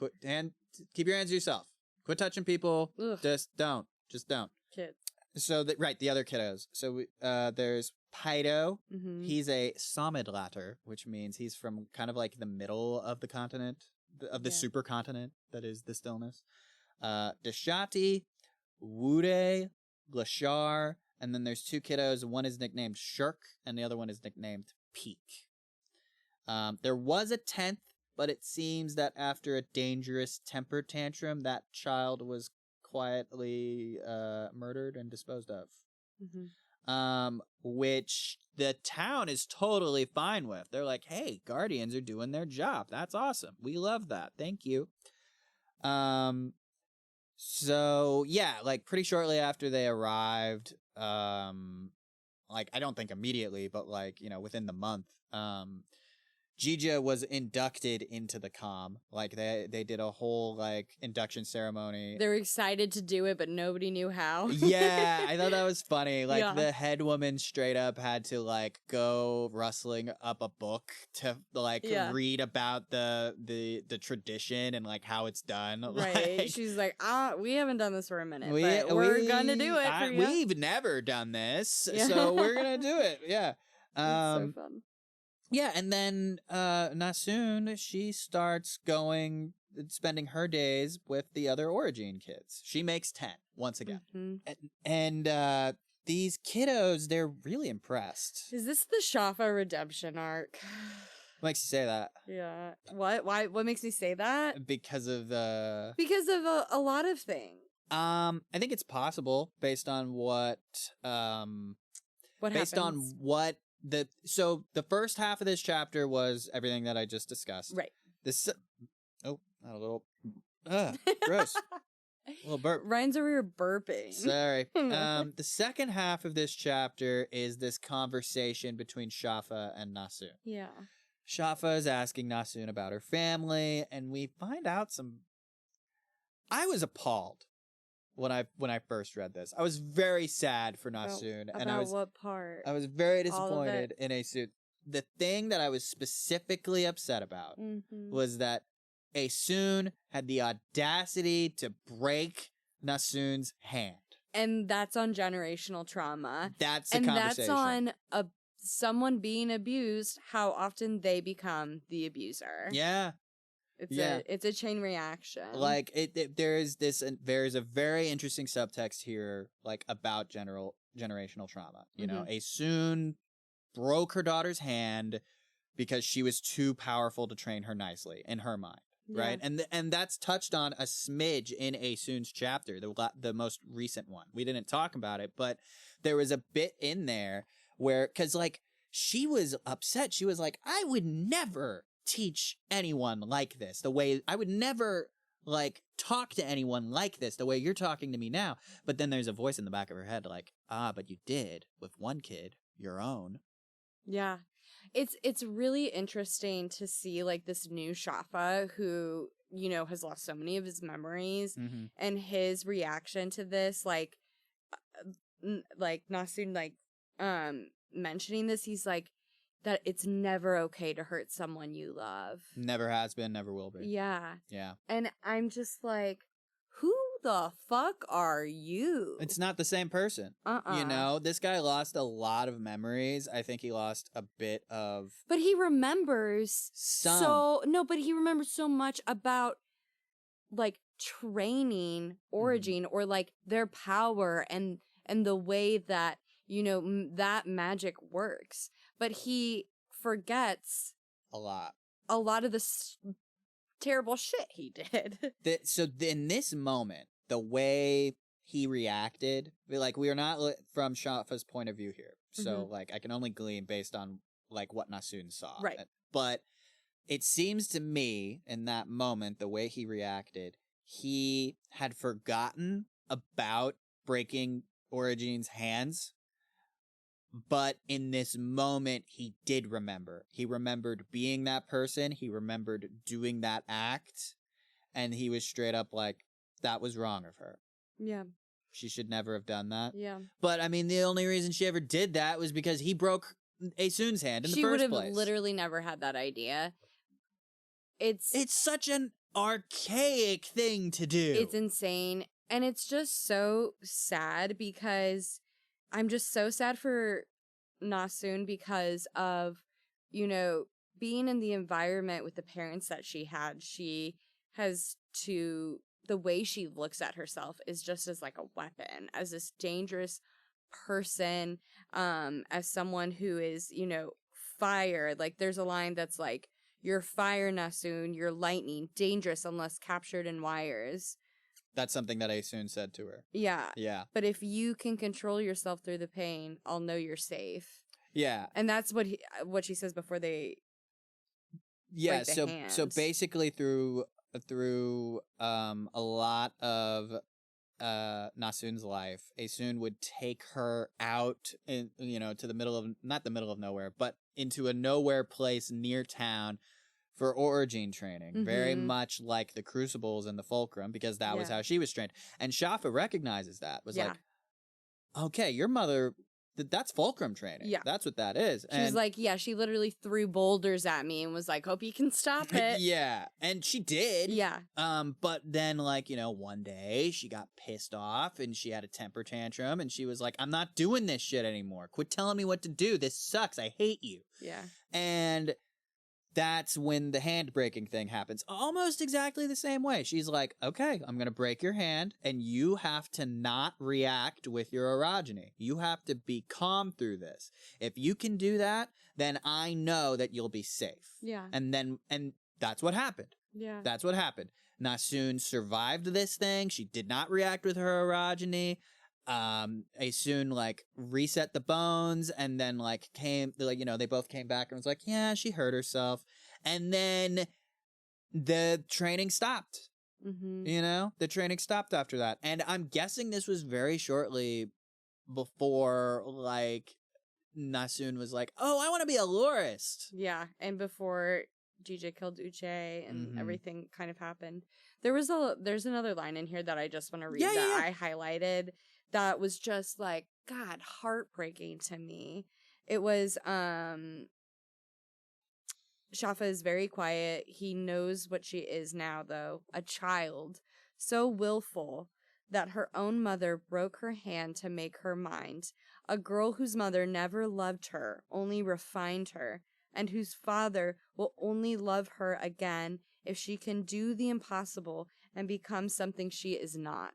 keep your hands to yourself. Quit touching people. Ugh. Just don't. Kids. So the other kiddos. So there's Pydo. Mm-hmm. He's a Somidlatter, which means he's from kind of like the middle of the continent, of the supercontinent that is the stillness. Deshati, Wude, Glashar, and then there's two kiddos. One is nicknamed Shirk, and the other one is nicknamed Peak. There was a 10th, but it seems that after a dangerous temper tantrum, that child was quietly murdered and disposed of. Which the town is totally fine with. They're like, hey, Guardians are doing their job. That's awesome. We love that. Thank you. So yeah, like pretty shortly after they arrived, like I don't think immediately, but like, within the month, Jija was inducted into the comm. Like they did a whole like induction ceremony. They were excited to do it, but nobody knew how. Yeah, I thought that was funny. Like the head woman straight up had to like go rustling up a book to like read about the tradition and like how it's done. Right. Like, she's like, we haven't done this for a minute, but we're gonna do it for you. We've never done this, so we're gonna do it. Yeah. It's so fun. Yeah, and then Nassun, she starts spending her days with the other Origin kids. She makes 10 once again. And these kiddos, they're really impressed. Is this the Schaffa redemption arc? What makes you say that? Yeah. What? Why? What makes me say that? Because of a lot of things. I think it's possible based on what happens? On what so the first half of this chapter was everything that I just discussed. Right. Not a little gross. A little burp. Ryan's over here burping. Sorry. The second half of this chapter is this conversation between Schaffa and Nassun. Yeah. Schaffa is asking Nassun about her family, and we find out I was appalled when I first read this. I was very sad for Nassun. What part? I was very disappointed in Asun. The thing that I was specifically upset about was that Asun had the audacity to break Nassun's hand. And that's on generational trauma. That's the conversation. And that's on someone being abused, how often they become the abuser. Yeah. It's a chain reaction. Like there's a very interesting subtext here, like about generational trauma. You know, Asun broke her daughter's hand because she was too powerful to train her nicely in her mind, right? And that's touched on a smidge in Asun's chapter, the most recent one. We didn't talk about it, but there was a bit in there where, because like she was upset, she was like, I would never teach anyone like this the way I would never like talk to anyone like this the way you're talking to me now. But then there's a voice in the back of her head like, but you did with one kid, your own. Yeah. It's really interesting to see like this new Schaffa who, has lost so many of his memories and his reaction to this, like Nassun, like mentioning this, he's like, that it's never okay to hurt someone you love. Never has been, never will be. Yeah. Yeah. And I'm just like, who the fuck are you? It's not the same person. You know, this guy lost a lot of memories. I think he lost a bit of. But he remembers some. But he remembers so much about like training Origin or like their power and the way that, you know, that magic works. But he forgets A lot of the terrible shit he did. In this moment, the way he reacted, like, we are not from Schaffa's point of view here. So, like, I can only glean based on, like, what Nassun saw. Right. But it seems to me, in that moment, the way he reacted, he had forgotten about breaking Origin's hands. But in this moment, he did remember. He remembered being that person. He remembered doing that act. And he was straight up like, that was wrong of her. Yeah. She should never have done that. Yeah. But, I mean, the only reason she ever did that was because he broke Asun's hand in the first place. She would have literally never had that idea. It's such an archaic thing to do. It's insane. And it's just so sad because I'm just so sad for Nassun because of, you know, being in the environment with the parents that she had. She has to, the way she looks at herself is just as like a weapon, as this dangerous person, as someone who is, you know, fire. Like there's a line that's like, "You're fire, Nassun, you're lightning, dangerous unless captured in wires." That's something that Asun said to her. Yeah. Yeah. But if you can control yourself through the pain, I'll know you're safe. Yeah. And that's what she says before they yeah, break the so hands. so basically through a lot of Nassun's life, Asun would take her out in, you know, to the middle of, not the middle of nowhere, but into a nowhere place near town for Origin training, very much like the Crucibles and the Fulcrum, because that was how she was trained. And Schaffa recognizes that, was like, okay, your mother, that's Fulcrum training. Yeah. That's what that is. She was like, yeah, she literally threw boulders at me and was like, hope you can stop it. Yeah. And she did. Yeah. But then, like, you know, one day she got pissed off and she had a temper tantrum and she was like, I'm not doing this shit anymore. Quit telling me what to do. This sucks. I hate you. Yeah. And that's when the hand breaking thing happens. Almost exactly the same way. She's like, okay, I'm going to break your hand and you have to not react with your orogeny. You have to be calm through this. If you can do that, then I know that you'll be safe. Yeah. And that's what happened. Yeah. That's what happened. Nassun survived this thing. She did not react with her orogeny. Asun like reset the bones and then like came, like, you know, they both came back and was like, yeah, she hurt herself. And then the training stopped. You know, the training stopped after that. And I'm guessing this was very shortly before, like, Nassun was like, oh, I want to be a lorist. Yeah. And before Jija killed Uche and everything kind of happened. There's another line in here that I just want to read I highlighted that was just like, God, heartbreaking to me. It was, Schaffa is very quiet. He knows what she is now, though, a child, so willful that her own mother broke her hand to make her mind, a girl whose mother never loved her, only refined her, and whose father will only love her again if she can do the impossible and become something she is not.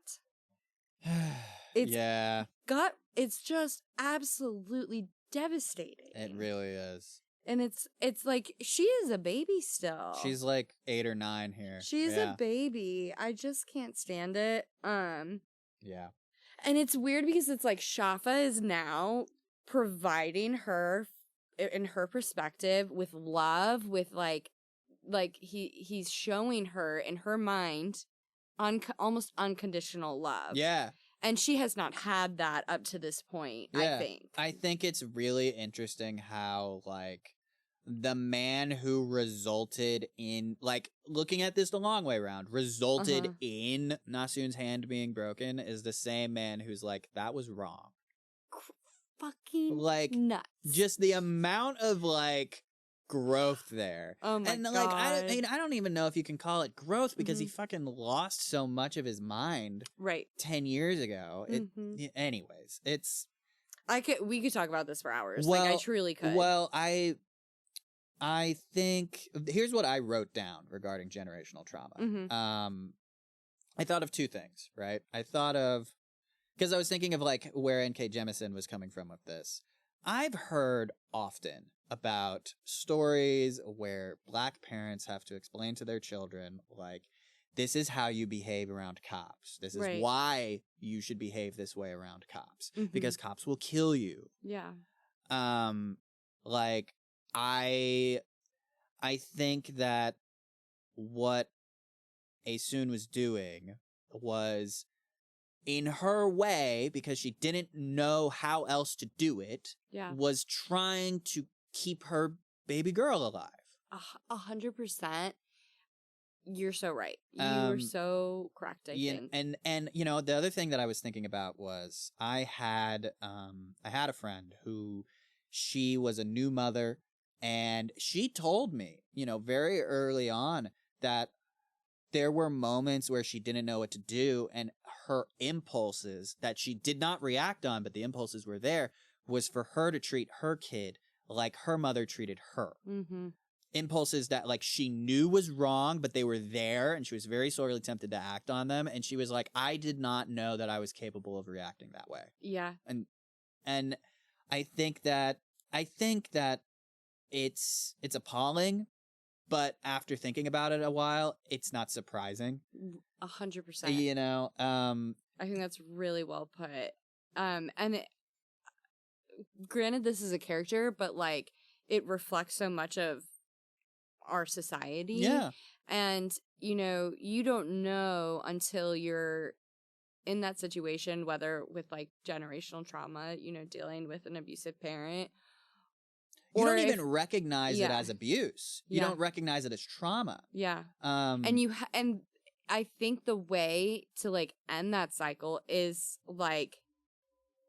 It's just absolutely devastating. It really is. And it's like, she is a baby still. She's like 8 or 9 here. She's a baby. I just can't stand it. Yeah. And it's weird because it's like Schaffa is now providing her, in her perspective, with love, with like he's showing her in her mind almost unconditional love. Yeah. And she has not had that up to this point, I think. I think it's really interesting how, like, the man who resulted in, like, looking at this the long way around, resulted in Nassun's hand being broken is the same man who's like, that was wrong. Fucking like, nuts. Just the amount of, like, growth there. Oh my and god. like I don't even know if you can call it growth because he Mhm. fucking lost so much of his mind Right. 10 years ago. Mhm. Anyways, it's We could talk about this for hours. well, like I truly could. Well, I think here's what I wrote down regarding generational trauma. Mhm. I thought of two things, right? I thought of because I was thinking of like where N.K. Jemisin was coming from with this. I've heard often about stories where Black parents have to explain to their children, like, this is how you behave around cops. This is Right. why you should behave this way around cops. Mhm. Because cops will kill you. Yeah. Like, I think that what Asun was doing was in her way, because she didn't know how else to do it, Yeah. was trying to keep her baby girl alive. 100%. You're so right. You were so correct, I think. And you know, the other thing that I was thinking about was I had a friend who she was a new mother, and she told me, you know, very early on that there were moments where she didn't know what to do, and her impulses that she did not react on, but the impulses were there, was for her to treat her kid like her mother treated her. Mm-hmm. Impulses that like she knew was wrong, but they were there, and she was very sorely tempted to act on them. And she was like, I did not know that I was capable of reacting that way. Yeah. And I think that it's appalling, but after thinking about it a while, it's not surprising. 100%. You know, I think that's really well put. Granted, this is a character, but like it reflects so much of our society. Yeah. And you know, you don't know until you're in that situation, whether with like generational trauma, you know, dealing with an abusive parent. You don't even recognize it as abuse. You Yeah. don't recognize it as trauma. Yeah. And And I think the way to like end that cycle is like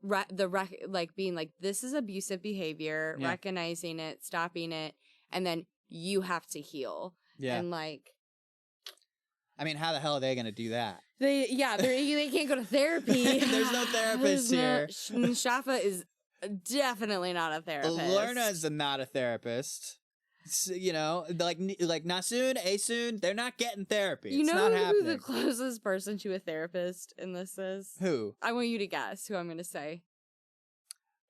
like being like, this is abusive behavior, Yeah. recognizing it, stopping it, and then you have to heal. Yeah. And like, I mean, how the hell are they going to do that? they can't go to therapy. There's no therapist here. Schaffa is definitely not a therapist. Lorna's not a therapist. You know, like Nassun, Asun, they're not getting therapy. You It's know not who happening. the closest person to a therapist in this is? Who? I want you to guess who I'm going to say.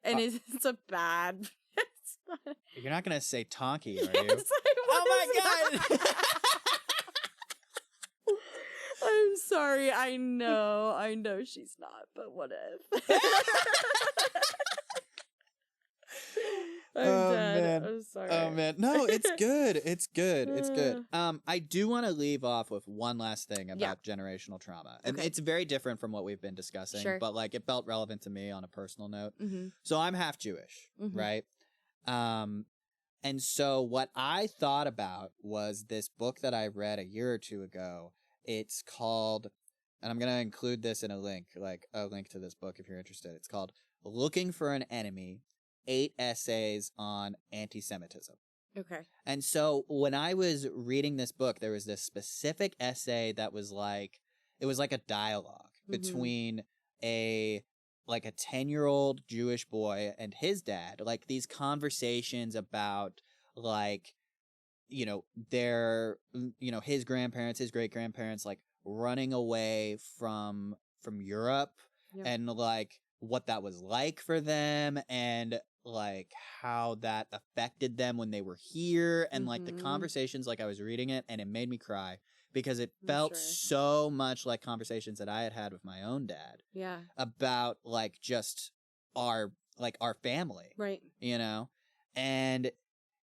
And it's a bad... It's not... You're not going to say Tonki, are Yes, you? Oh my god! I'm sorry. I know she's not, but what if? I'm dead. Man. I'm sorry. Oh man. No, it's good. It's good. It's good. I do want to leave off with one last thing about generational trauma. And Okay. it's very different from what we've been discussing, Sure. but like it felt relevant to me on a personal note. Mm-hmm. So I'm half Jewish, Mhm. right? And so what I thought about was this book that I read a year or two ago. It's called, and I'm going to include this in a link to this book if you're interested. It's called Looking for an Enemy, 8 Essays on Anti-Semitism. Okay. And so when I was reading this book, there was this specific essay that was like, it was like a dialogue between a 10-year-old Jewish boy and his dad, like these conversations about like, you know, their, you know, his grandparents, his great grandparents, like running away from Europe and like what that was like for them and like how that affected them when they were here and like the conversations, like I was reading it and it made me cry because it felt so much like conversations that I had had with my own dad. Yeah. About like just our family. Right. You know? And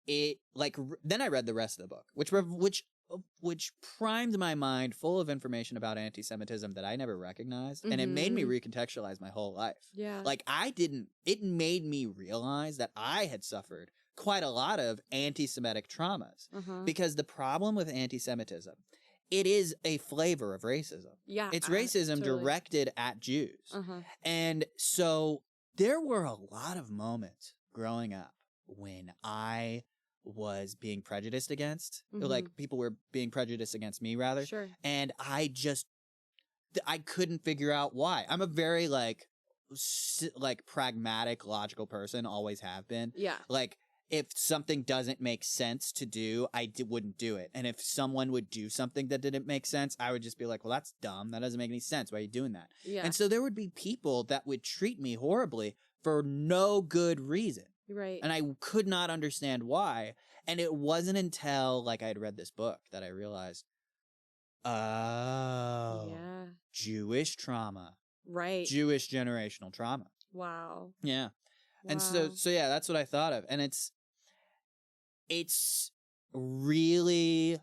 it like then I read the rest of the book, which primed my mind full of information about anti-Semitism that I never recognized, and it made me recontextualize my whole life. Yeah. Like it made me realize that I had suffered quite a lot of anti-Semitic traumas because the problem with anti-Semitism, it is a flavor of racism. Yeah. It's racism directed at Jews. And so there were a lot of moments growing up when I was being prejudiced against. Like, people were being prejudiced against me, rather. Sure. And I couldn't figure out why. I'm a very, like pragmatic, logical person, always have been. Yeah. Like, if something doesn't make sense to do, wouldn't do it. And if someone would do something that didn't make sense, I would just be like, well, that's dumb. That doesn't make any sense. Why are you doing that? Yeah. And so there would be people that would treat me horribly for no good reason. Right. And I could not understand why. And it wasn't until, like, I had read this book that I realized, oh, yeah. Jewish trauma. Right. Jewish generational trauma. Wow. Yeah. And Wow. so yeah, that's what I thought of. And it's really,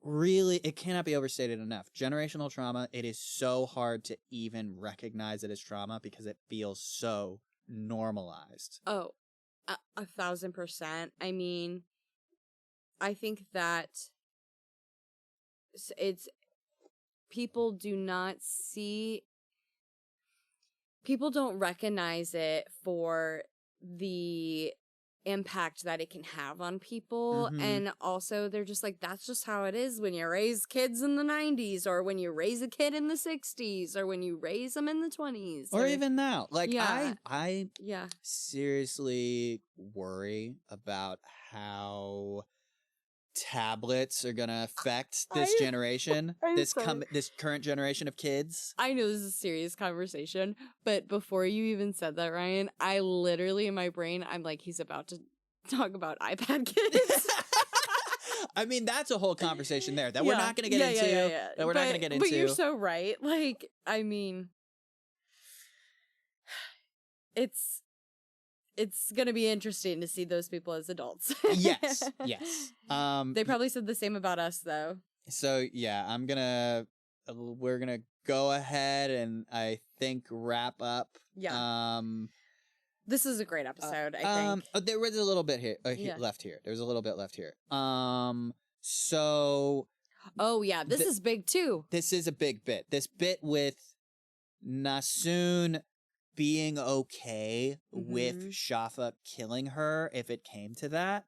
really, it cannot be overstated enough. Generational trauma, it is so hard to even recognize it as trauma because it feels so normalized. Oh, 1,000%. I mean, I think that it's people don't recognize it for the impact that it can have on people. And also they're just like, that's just how it is when you raise kids in the 90s, or when you raise a kid in the 60s, or when you raise them in the 20s, or even now. Like, yeah. I Yeah. seriously worry about how tablets are gonna affect this generation, this current generation of kids. I know this is a serious conversation, but before you even said that, Ryan, I literally in my brain, I'm like, he's about to talk about iPad kids. I mean, that's a whole conversation there that we're not gonna get into. That we're not gonna get into. But you're so right. Like, I mean, it's going to be interesting to see those people as adults. Yes. They probably said the same about us, though. So, yeah, we're going to go ahead and I think wrap up. Yeah. This is a great episode, I think. There was a little bit here, left here. There's a little bit left here. So. Oh, yeah, this is big, too. This is a big bit. This bit with Nassun being okay with Schaffa killing her if it came to that.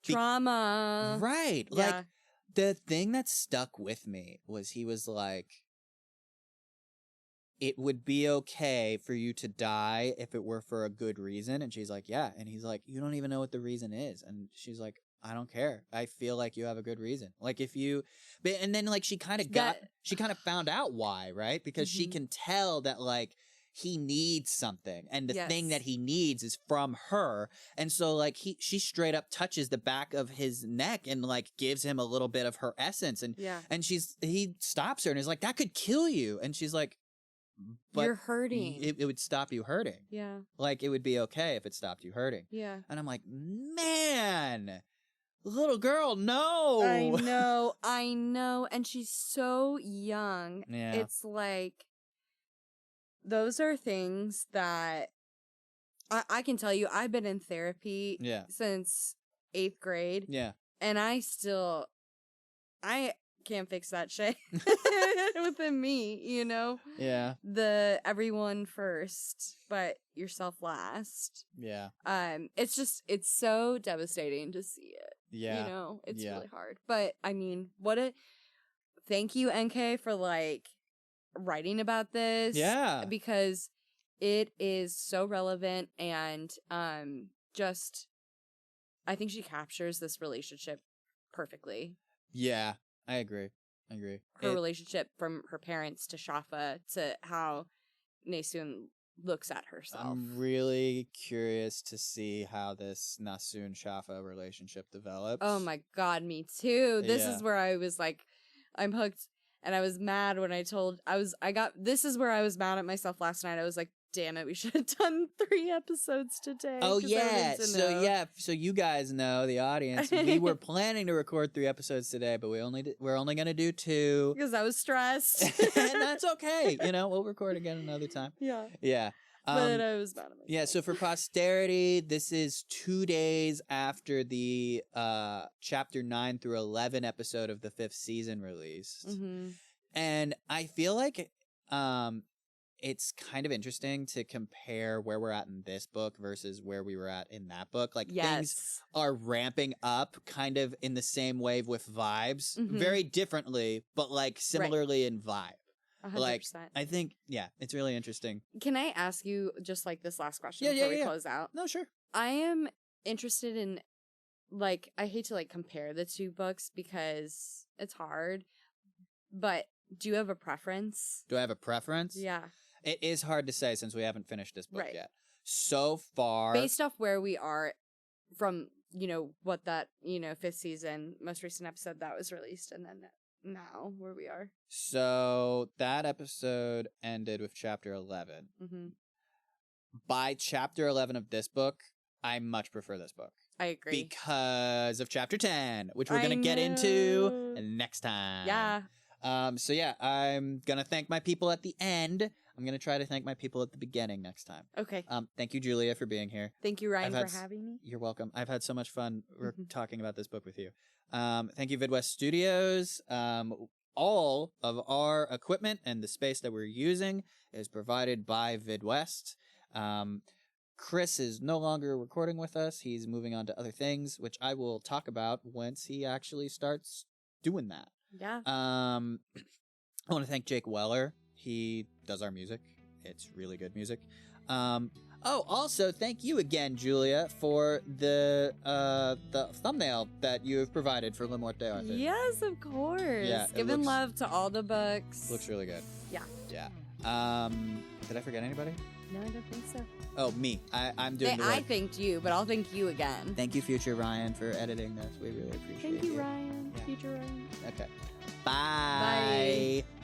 Trauma. Right. Yeah. Like, the thing that stuck with me was he was like, it would be okay for you to die if it were for a good reason. And she's like, yeah. And he's like, you don't even know what the reason is. And she's like, I don't care. I feel like you have a good reason. Like, if you, and then, like, she kind of found out why, right? Because she can tell that, like, he needs something, and the thing that he needs is from her. And so, like, she straight up touches the back of his neck and, like, gives him a little bit of her essence. And he stops her and is like, that could kill you. And she's like, but you're hurting. It would stop you hurting. Yeah. Like, it would be okay if it stopped you hurting. Yeah. And I'm like, man, little girl, no. I know. And she's so young. Yeah. It's like, those are things that I can tell you, I've been in therapy since 8th grade. Yeah. And I can't fix that shit within me, you know? Yeah. The everyone first, but yourself last. Yeah. It's so devastating to see it. Yeah. You know, it's really hard. But I mean, thank you, NK, for like writing about this. Yeah. Because it is so relevant, and just I think she captures this relationship perfectly. Yeah, I agree. Her relationship from her parents to Schaffa to how Nassun looks at herself. I'm really curious to see how this Nassun Schaffa relationship develops. Oh my god, me too. This is where I was like, I'm hooked. And I was mad when this is where I was mad at myself last night. I was like, damn it, we should have done 3 episodes today. Oh yeah. So you guys know, the audience, we were planning to record 3 episodes today, but we're only going to do 2. Because I was stressed. And that's okay. You know, we'll record again another time. Yeah. Yeah. But I was mad at myself. Yeah, so for posterity, this is 2 days after the chapter 9 through 11 episode of the 5th season released. Mm-hmm. And I feel like it's kind of interesting to compare where we're at in this book versus where we were at in that book. Like, things are ramping up kind of in the same wave with vibes, very differently, but like similarly in vibe. 100%. Like, I think, it's really interesting. Can I ask you just like this last question before we close out? No, sure. I am interested in, like, I hate to like compare the two books because it's hard, but do you have a preference? Do I have a preference? Yeah. It is hard to say since we haven't finished this book yet. So far, based off where we are from, you know, what that, you know, 5th season, most recent episode that was released, and then now where we are. So that episode ended with chapter 11. By chapter 11 of this book, I much prefer this book. I agree. Because of chapter 10, which we're going to get into next time. Yeah. So yeah, I'm going to thank my people at the end. I'm going to try to thank my people at the beginning next time. Okay. Thank you, Julia, for being here. Thank you, Ryan, for having me. You're welcome. I've had so much fun talking about this book with you. Thank you, Vidwest Studios. All of our equipment and the space that we're using is provided by Vidwest. Chris is no longer recording with us. He's moving on to other things, which I will talk about once he actually starts doing that. Yeah. I want to thank Jake Weller. He does our music. It's really good music. Also, thank you again, Julia, for the thumbnail that you have provided for Le Morte Arthur. Yes, of course. Yeah, Giving love to all the books. Looks really good. Yeah. Yeah. Did I forget anybody? No, I don't think so. Oh, me. I'm doing the work. I thanked you, but I'll thank you again. Thank you, future Ryan, for editing this. We really appreciate it. Thank you, Ryan. Yeah. Future Ryan. Okay. Bye. Bye.